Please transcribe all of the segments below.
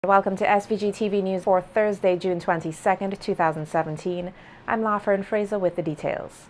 Welcome to SVG-TV News for Thursday, June 22nd, 2017. I'm Lafern Fraser with the details.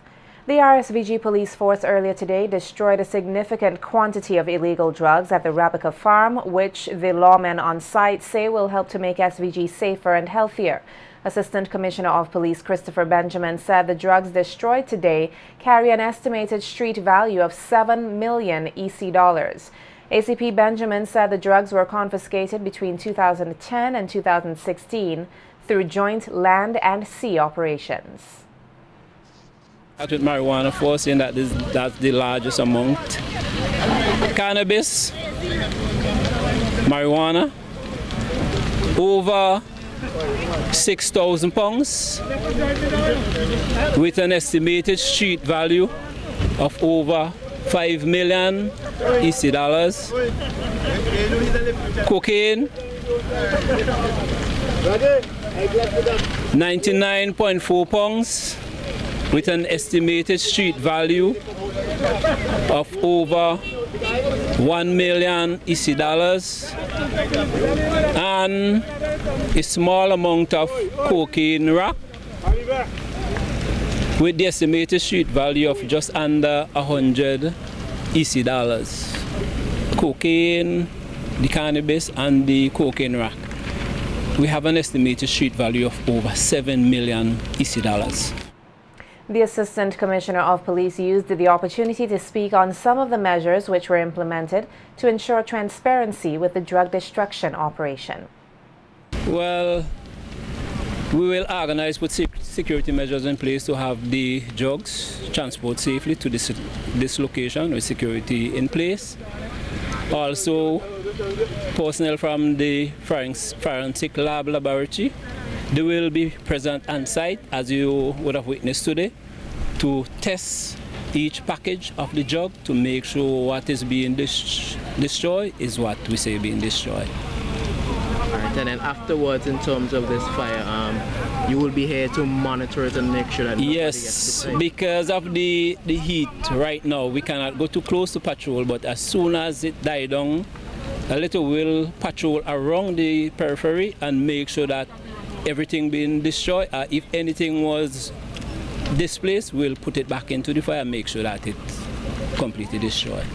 The SVG police force earlier today destroyed a significant quantity of illegal drugs at the Replica farm, which the lawmen on site say will help to make SVG safer and healthier. Assistant Commissioner of Police Christopher Benjamin said the drugs destroyed today carry an estimated street value of 7 million EC dollars. ACP Benjamin said the drugs were confiscated between 2010 and 2016 through joint land and sea operations. With marijuana forcing that's the largest amount. Cannabis, marijuana, over 6,000 pounds with an estimated street value of over 5 million EC dollars. Cocaine, 99.4 pounds with an estimated street value of over 1 million EC dollars, and a small amount of cocaine rock with the estimated street value of just under 100 EC dollars. Cocaine, the cannabis, and the cocaine rock. We have an estimated street value of over 7 million EC dollars. The Assistant Commissioner of Police used the opportunity to speak on some of the measures which were implemented to ensure transparency with the drug destruction operation. Well, we will organize with security measures in place to have the drugs transported safely to this location with security in place. Also, personnel from the forensic lab laboratory, they will be present on site, as you would have witnessed today, to test each package of the drug to make sure what is being destroyed is what we say being destroyed. Alright, and then afterwards, in terms of this fire, you will be here to monitor it and make sure that nobody gets destroyed. Because of the heat right now, we cannot go too close to patrol, but as soon as it dies down, a little will patrol around the periphery and make sure that everything being destroyed. If anything was displaced, we'll put it back into the fire and make sure that it's completely destroyed.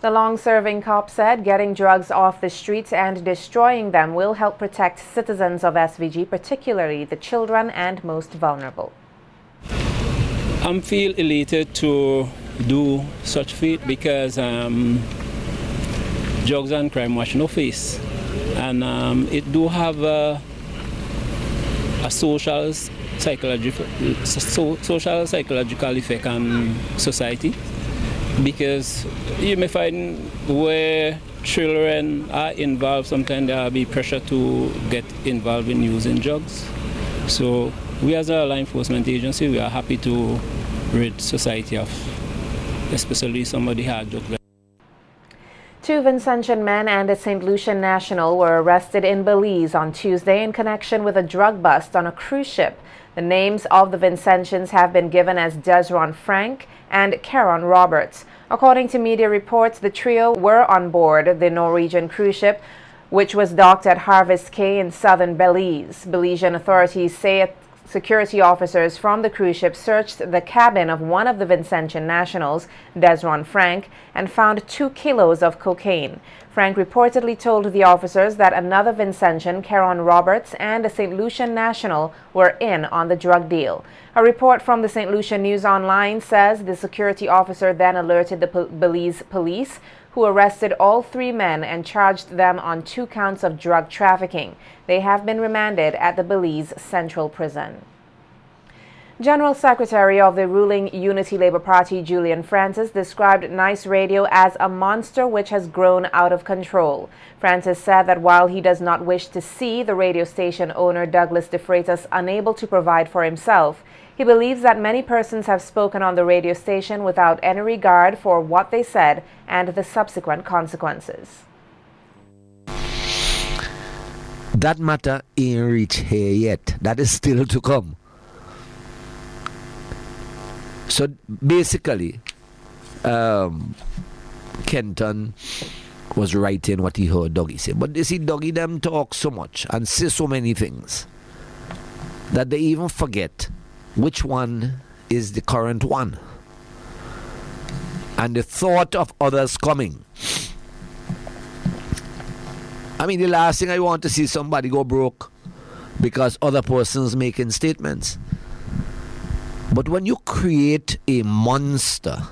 The long-serving cop said getting drugs off the streets and destroying them will help protect citizens of SVG, particularly the children and most vulnerable. I feel elated to do such feat because drugs and crime wash no face, and it do have a social psychological effect on society, because you may find where children are involved, sometimes there will be pressure to get involved in using drugs. So we as a law enforcement agency, we are happy to rid society of especially somebody hard drug. 2 Vincentian men and a St. Lucian national were arrested in Belize on Tuesday in connection with a drug bust on a cruise ship. The names of the Vincentians have been given as Desron Frank and Caron Roberts. According to media reports, the trio were on board the Norwegian cruise ship, which was docked at Harvest Cay in southern Belize. Belizean authorities say security officers from the cruise ship searched the cabin of one of the Vincentian nationals, Desron Frank, and found 2 kilos of cocaine. Frank reportedly told the officers that another Vincentian, Caron Roberts, and a St. Lucian national were in on the drug deal. A report from the St. Lucian News Online says the security officer then alerted the Belize police, who arrested all 3 men and charged them on 2 counts of drug trafficking. They have been remanded at the Belize Central Prison. General Secretary of the ruling Unity Labour Party, Julian Francis, described Nice Radio as a monster which has grown out of control. Francis said that while he does not wish to see the radio station owner Douglas De Freitas unable to provide for himself, he believes that many persons have spoken on the radio station without any regard for what they said and the subsequent consequences. That matter ain't reached here yet. That is still to come. So basically, Kenton was writing what he heard Dougie say. But you see, Dougie them talk so much and say so many things that they even forget which one is the current one. And the thought of others coming. I mean, the last thing I want to see somebody go broke because other persons making statements. But when you create a monster,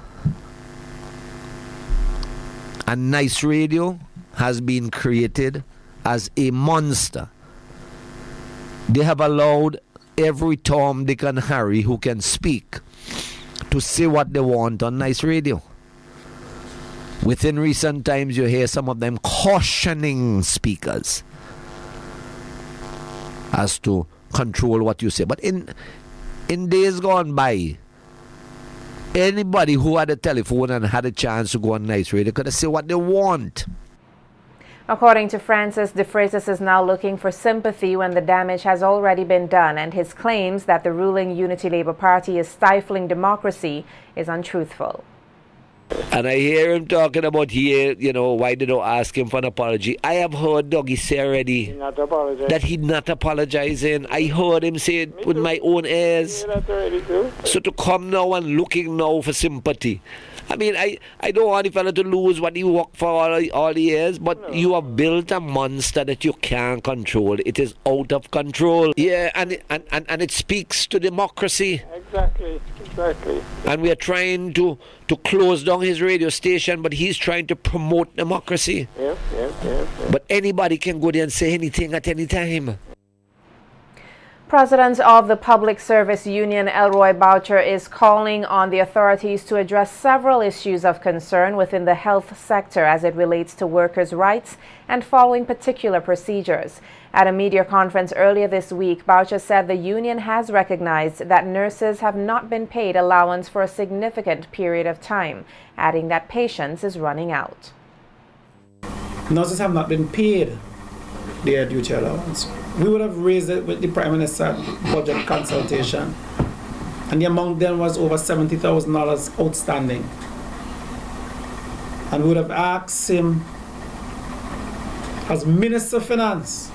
and Nice Radio has been created as a monster, they have allowed every Tom, Dick and Harry who can speak to say what they want on Nice Radio. Within recent times, you hear some of them cautioning speakers as to control what you say. But in days gone by, anybody who had a telephone and had a chance to go on Nice Radio could say what they want. According to Francis, De Freitas is now looking for sympathy when the damage has already been done, and his claims that the ruling Unity Labour Party is stifling democracy is untruthful. And I hear him talking about here, why they don't ask him for an apology. I have heard Dougie say already that he's not apologizing. I heard him say it with my own ears. So to come now and looking now for sympathy. I mean, I don't want the fella to lose what he worked for all the years, but you have built a monster that you can't control. It is out of control. Yeah, and it speaks to democracy. Exactly. And we are trying to close down his radio station, but he's trying to promote democracy. Yes. But anybody can go there and say anything at any time. President of the Public Service Union, Elroy Boucher, is calling on the authorities to address several issues of concern within the health sector as it relates to workers' rights and following particular procedures. At a media conference earlier this week, Boucher said the union has recognized that nurses have not been paid allowance for a significant period of time, adding that patience is running out. Nurses have not been paid their duty allowance. We would have raised it with the Prime Minister's budget consultation, and the amount then was over $70,000 outstanding. And we would have asked him, as Minister of Finance,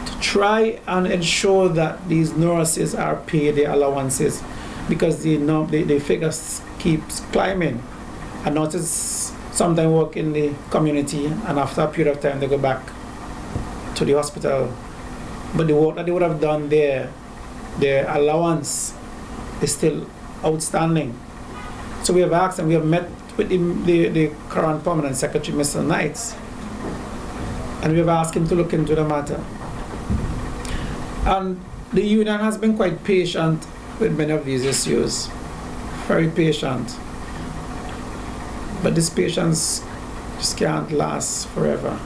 to try and ensure that these nurses are paid their allowances, because the figures keeps climbing. And nurses sometimes work in the community, and after a period of time they go back to the hospital. But the work that they would have done there, their allowance is still outstanding. So we have asked, and we have met with the current permanent secretary, Mr. Knights, and we have asked him to look into the matter. And the union has been quite patient with many of these issues, very patient. But this patience just can't last forever.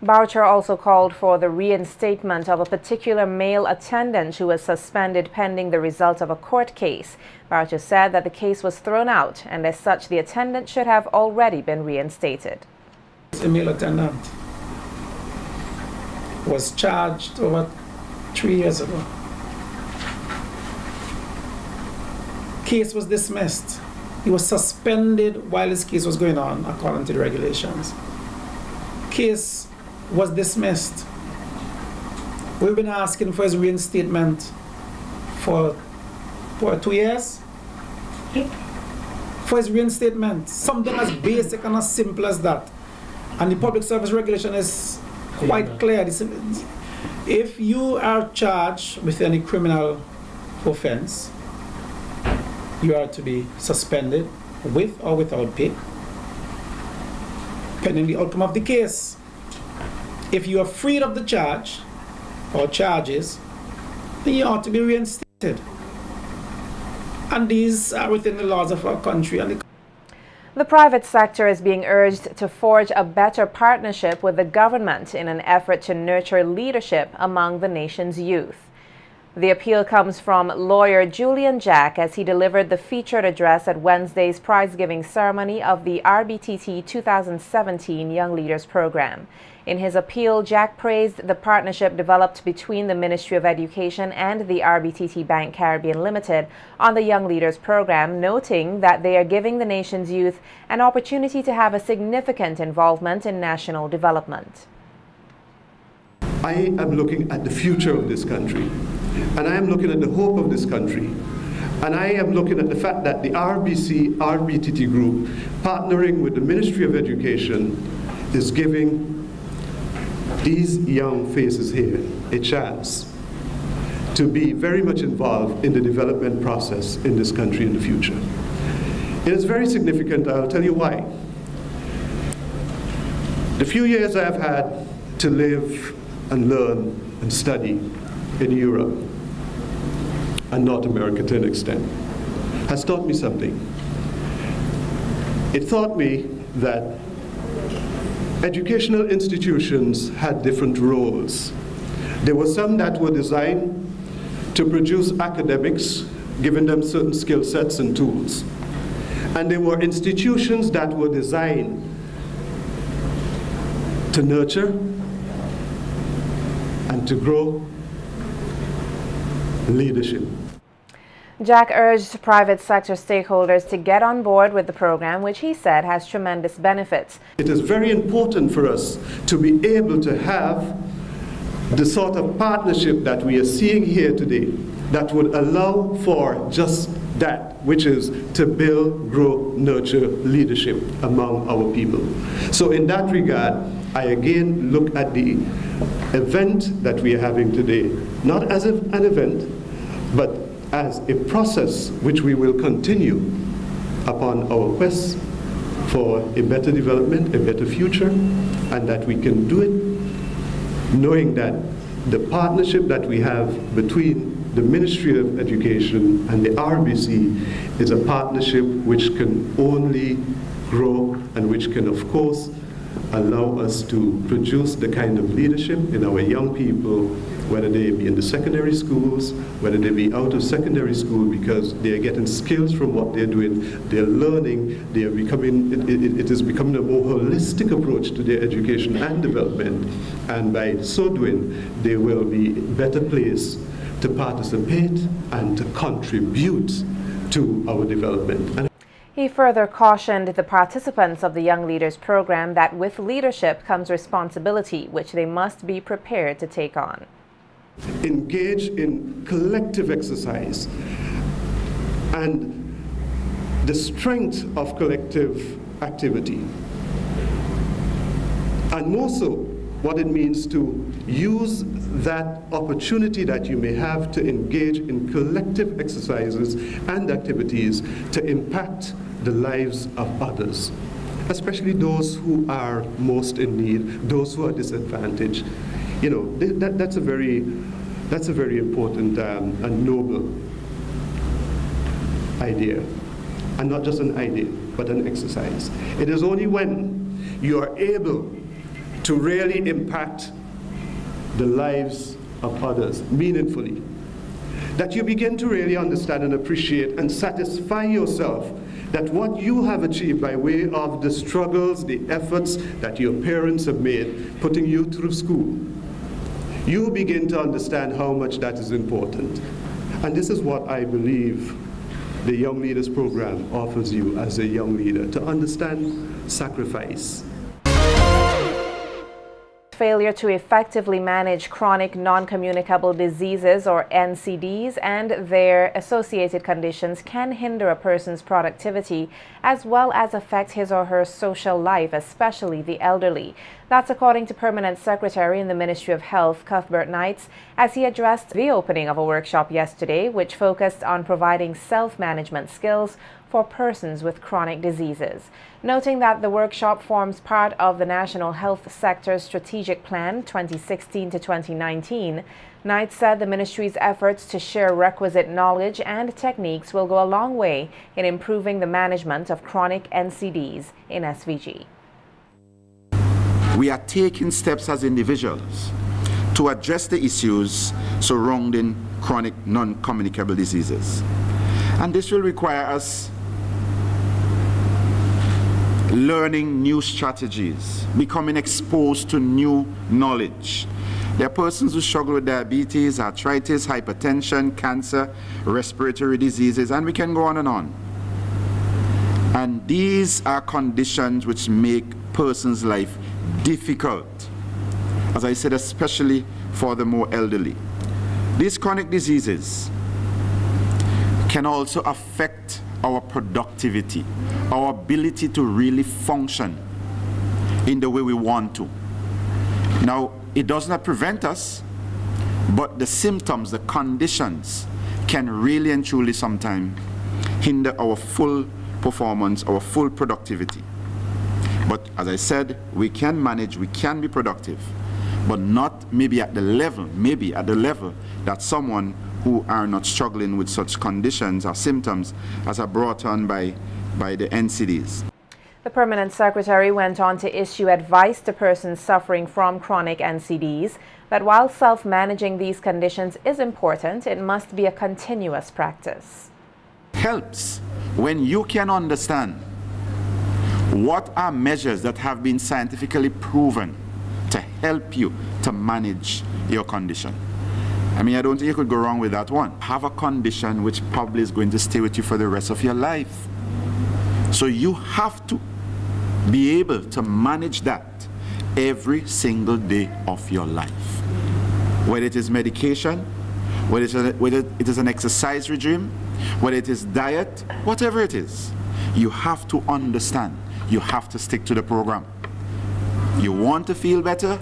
Boucher also called for the reinstatement of a particular male attendant who was suspended pending the result of a court case. Boucher said that the case was thrown out, and as such the attendant should have already been reinstated. The male attendant was charged over 3 years ago. Case was dismissed. He was suspended while his case was going on according to the regulations. Case was dismissed. We've been asking for his reinstatement for 2 years. For his reinstatement, something as basic and as simple as that. And the public service regulation is quite clear. If you are charged with any criminal offense, you are to be suspended with or without pay, pending the outcome of the case. If you are freed of the charge or charges, then you ought to be reinstated. And these are within the laws of our country. And the private sector is being urged to forge a better partnership with the government in an effort to nurture leadership among the nation's youth. The appeal comes from lawyer Julian Jack as he delivered the featured address at Wednesday's prize-giving ceremony of the RBTT 2017 Young Leaders Program. In his appeal, Jack praised the partnership developed between the Ministry of Education and the RBTT Bank Caribbean Limited on the Young Leaders Program, noting that they are giving the nation's youth an opportunity to have a significant involvement in national development. I am looking at the future of this country, and I am looking at the hope of this country, and I am looking at the fact that the RBTT group, partnering with the Ministry of Education, is giving these young faces here a chance to be very much involved in the development process in this country in the future. It is very significant. I'll tell you why. The few years I've had to live and learn and study in Europe and North America to an extent has taught me something. It taught me that educational institutions had different roles. There were some that were designed to produce academics, giving them certain skill sets and tools. And there were institutions that were designed to nurture and to grow leadership. Jack urged private sector stakeholders to get on board with the program, which he said has tremendous benefits. It is very important for us to be able to have the sort of partnership that we are seeing here today that would allow for just that, which is to build, grow, nurture leadership among our people. So in that regard, I again look at the event that we are having today, not as an event, but as a process which we will continue upon our quest for a better development, a better future, and that we can do it knowing that the partnership that we have between the Ministry of Education and the RBC is a partnership which can only grow and which can, of course, allow us to produce the kind of leadership in our young people, whether they be in the secondary schools, whether they be out of secondary school, because they are getting skills from what they're doing, they're learning, they are becoming, it is becoming a more holistic approach to their education and development, and by so doing, they will be better placed to participate and to contribute to our development. He further cautioned the participants of the Young Leaders Program that with leadership comes responsibility, which they must be prepared to take on. Engage in collective exercise and the strength of collective activity, and more so what it means to use that opportunity that you may have to engage in collective exercises and activities to impact the lives of others, especially those who are most in need, those who are disadvantaged. You know, that's a very important and noble idea, and not just an idea, but an exercise. It is only when you are able to really impact the lives of others meaningfully that you begin to really understand and appreciate and satisfy yourself that what you have achieved by way of the struggles, the efforts that your parents have made putting you through school, you begin to understand how much that is important. And this is what I believe the Young Leaders Program offers you as a young leader, to understand sacrifice. Failure to effectively manage chronic non-communicable diseases, or NCDs, and their associated conditions can hinder a person's productivity as well as affect his or her social life, especially the elderly. That's according to Permanent Secretary in the Ministry of Health, Cuthbert Knights, as he addressed the opening of a workshop yesterday which focused on providing self-management skills for persons with chronic diseases. Noting that the workshop forms part of the National Health Sector's Strategic Plan 2016 to 2019, Knight said the ministry's efforts to share requisite knowledge and techniques will go a long way in improving the management of chronic NCDs in SVG. We are taking steps as individuals to address the issues surrounding chronic non-communicable diseases. And this will require us learning new strategies, becoming exposed to new knowledge. There are persons who struggle with diabetes, arthritis, hypertension, cancer, respiratory diseases, and we can go on and on. And these are conditions which make persons' life difficult, as I said, especially for the more elderly. These chronic diseases can also affect our productivity, our ability to really function in the way we want to. Now, it does not prevent us, but the symptoms, the conditions, can really and truly sometimes hinder our full performance, our full productivity. But as I said, we can manage, we can be productive, but not maybe at the level that someone who are not struggling with such conditions or symptoms as are brought on by the NCDs. The Permanent Secretary went on to issue advice to persons suffering from chronic NCDs that while self-managing these conditions is important, it must be a continuous practice. Helps when you can understand what are measures that have been scientifically proven to help you to manage your condition. I mean, I don't think you could go wrong with that one. Have a condition which probably is going to stay with you for the rest of your life. So you have to be able to manage that every single day of your life. Whether it is medication, whether it is an exercise regime, whether it is diet, whatever it is, you have to understand. You have to stick to the program. You want to feel better,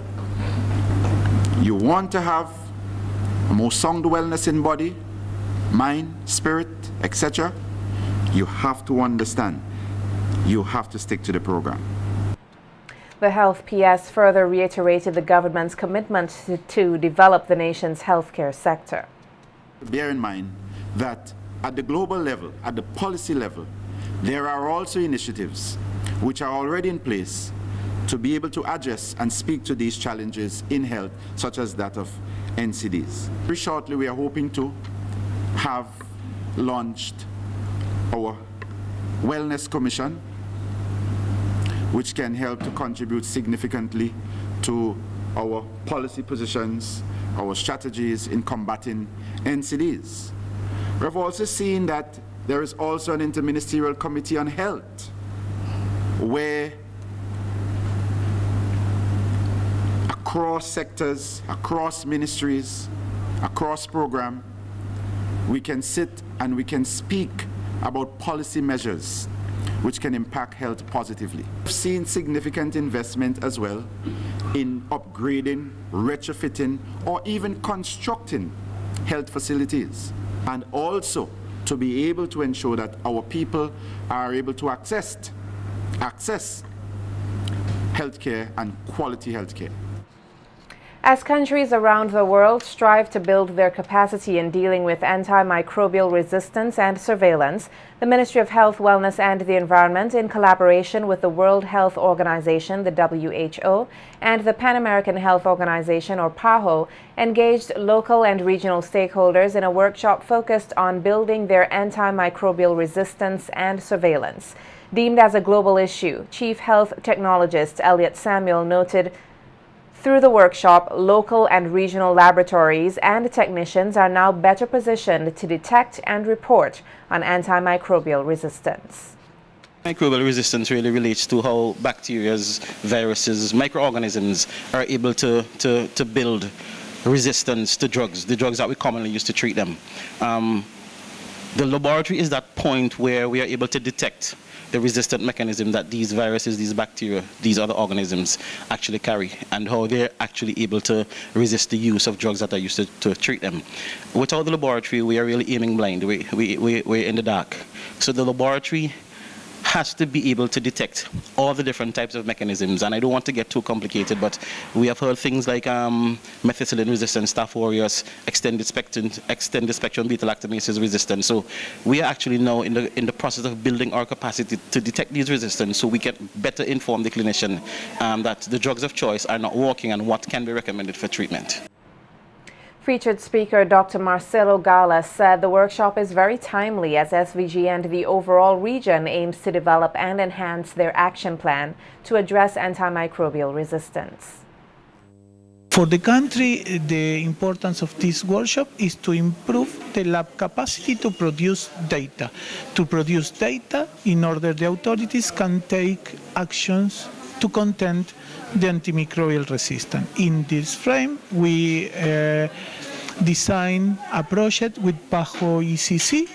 you want to have a more sound wellness in body, mind, spirit, etc. You have to understand. You have to stick to the program. The Health PS further reiterated the government's commitment to develop the nation's healthcare sector. Bear in mind that at the global level, at the policy level, there are also initiatives which are already in place to be able to address and speak to these challenges in health, such as that of NCDs. Very shortly, we are hoping to have launched our Wellness Commission, which can help to contribute significantly to our policy positions, our strategies in combating NCDs. We've also seen that there is also an interministerial committee on health, where across sectors, across ministries, across program, we can sit and we can speak about policy measures which can impact health positively. We've seen significant investment as well in upgrading, retrofitting, or even constructing health facilities, and also to be able to ensure that our people are able to access healthcare and quality healthcare. As countries around the world strive to build their capacity in dealing with antimicrobial resistance and surveillance, the Ministry of Health, Wellness and the Environment, in collaboration with the World Health Organization, the WHO, and the Pan American Health Organization, or PAHO, engaged local and regional stakeholders in a workshop focused on building their antimicrobial resistance and surveillance. Deemed as a global issue, Chief Health Technologist Elliot Samuel noted through the workshop, local and regional laboratories and technicians are now better positioned to detect and report on antimicrobial resistance. Microbial resistance really relates to how bacteria, viruses, microorganisms are able to build resistance to drugs, the drugs that we commonly use to treat them. The laboratory is that point where we are able to detect the resistant mechanism that these viruses, these bacteria, these other organisms actually carry, and how they're actually able to resist the use of drugs that are used to treat them. Without the laboratory, we are really aiming blind. We're in the dark. So the laboratory has to be able to detect all the different types of mechanisms, and I don't want to get too complicated, but we have heard things like methicillin resistant, Staph aureus, extended spectrum beta-lactamases resistance. So we are actually now in the process of building our capacity to detect these resistance, so we can better inform the clinician that the drugs of choice are not working and what can be recommended for treatment. Featured speaker Dr. Marcelo Gala said the workshop is very timely as SVG and the overall region aims to develop and enhance their action plan to address antimicrobial resistance. For the country, the importance of this workshop is to improve the lab capacity to produce data. To produce data in order the authorities can take actions to contain the antimicrobial resistance. In this frame, we design a project with PAHO ECC,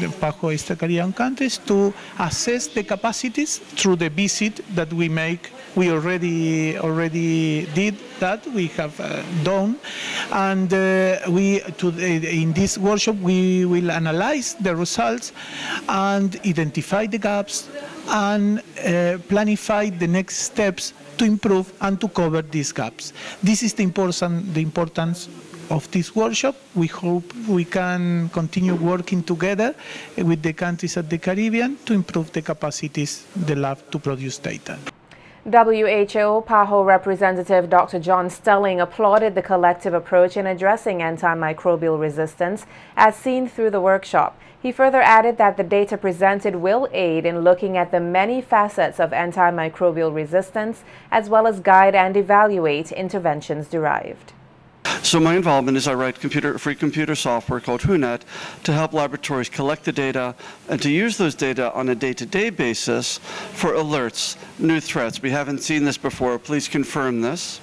the PAHO East Caribbean countries, to assess the capacities through the visit that we make. We already did that. We have done, and in this workshop we will analyze the results and identify the gaps and planify the next steps to improve and to cover these gaps. This is the importance of this workshop. We hope we can continue working together with the countries of the Caribbean to improve the capacities of the lab to produce data. WHO PAHO representative Dr. John Stelling applauded the collective approach in addressing antimicrobial resistance as seen through the workshop. He further added that the data presented will aid in looking at the many facets of antimicrobial resistance as well as guide and evaluate interventions derived. So my involvement is I write free computer software called WHONET to help laboratories collect the data and to use those data on a day-to-day basis for alerts, new threats. We haven't seen this before. Please confirm this.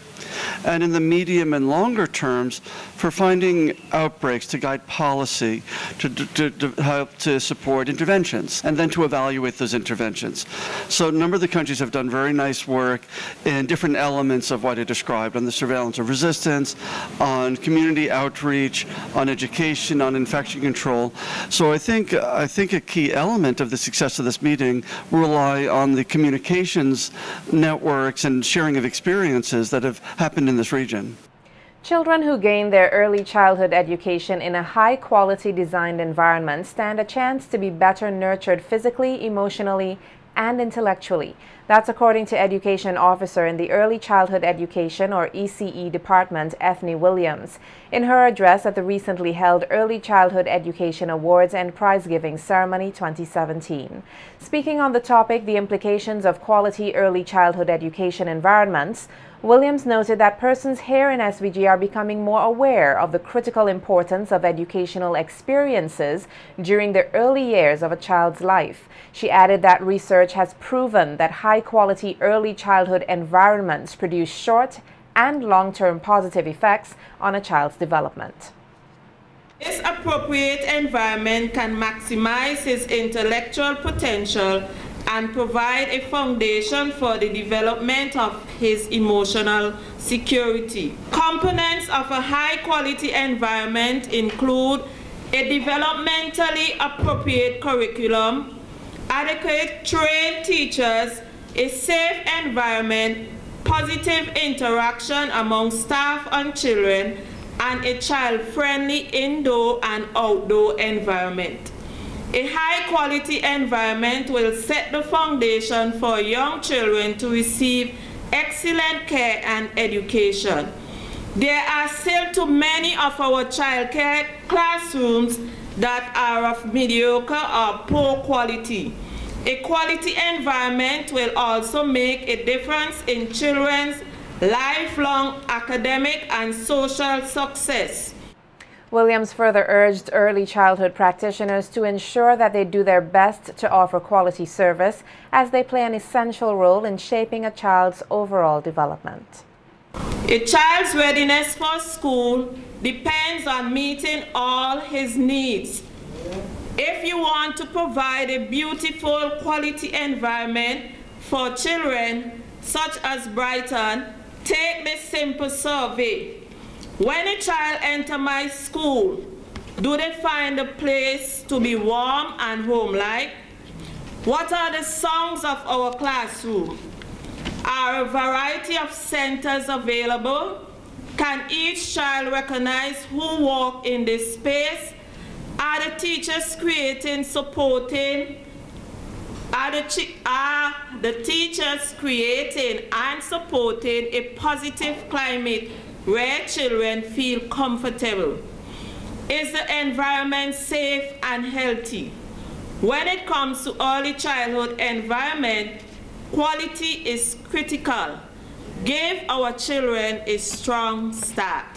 And in the medium and longer terms, for finding outbreaks to guide policy, to help to support interventions, and then to evaluate those interventions. So a number of the countries have done very nice work in different elements of what I described, on the surveillance of resistance, on community outreach, on education, on infection control. So I think a key element of the success of this meeting will rely on the communications networks and sharing of experiences that have happened in this region. Children who gain their early childhood education in a high-quality designed environment stand a chance to be better nurtured physically, emotionally, and intellectually. That's according to Education Officer in the Early Childhood Education or ECE Department, Esme Williams, in her address at the recently held Early Childhood Education Awards and Prize-Giving Ceremony 2017. Speaking on the topic, the implications of quality early childhood education environments, Williams noted that persons here in SVG are becoming more aware of the critical importance of educational experiences during the early years of a child's life. She added that research has proven that high-quality early childhood environments produce short and long-term positive effects on a child's development. This appropriate environment can maximize his intellectual potential and provide a foundation for the development of his emotional security. Components of a high-quality environment include a developmentally appropriate curriculum, adequate trained teachers, a safe environment, positive interaction among staff and children, and a child-friendly indoor and outdoor environment. A high-quality environment will set the foundation for young children to receive excellent care and education. There are still too many of our child care classrooms that are of mediocre or poor quality. A quality environment will also make a difference in children's lifelong academic and social success. Williams further urged early childhood practitioners to ensure that they do their best to offer quality service as they play an essential role in shaping a child's overall development. A child's readiness for school depends on meeting all his needs. If you want to provide a beautiful quality environment for children such as Brighton, take this simple survey. When a child enters my school, do they find the place to be warm and home-like? What are the sounds of our classroom? Are a variety of centers available? Can each child recognize who walk in this space? Are the teachers creating, supporting? Are the teachers creating and supporting a positive climate where children feel comfortable. Is the environment safe and healthy? When it comes to early childhood environment, quality is critical. Give our children a strong start.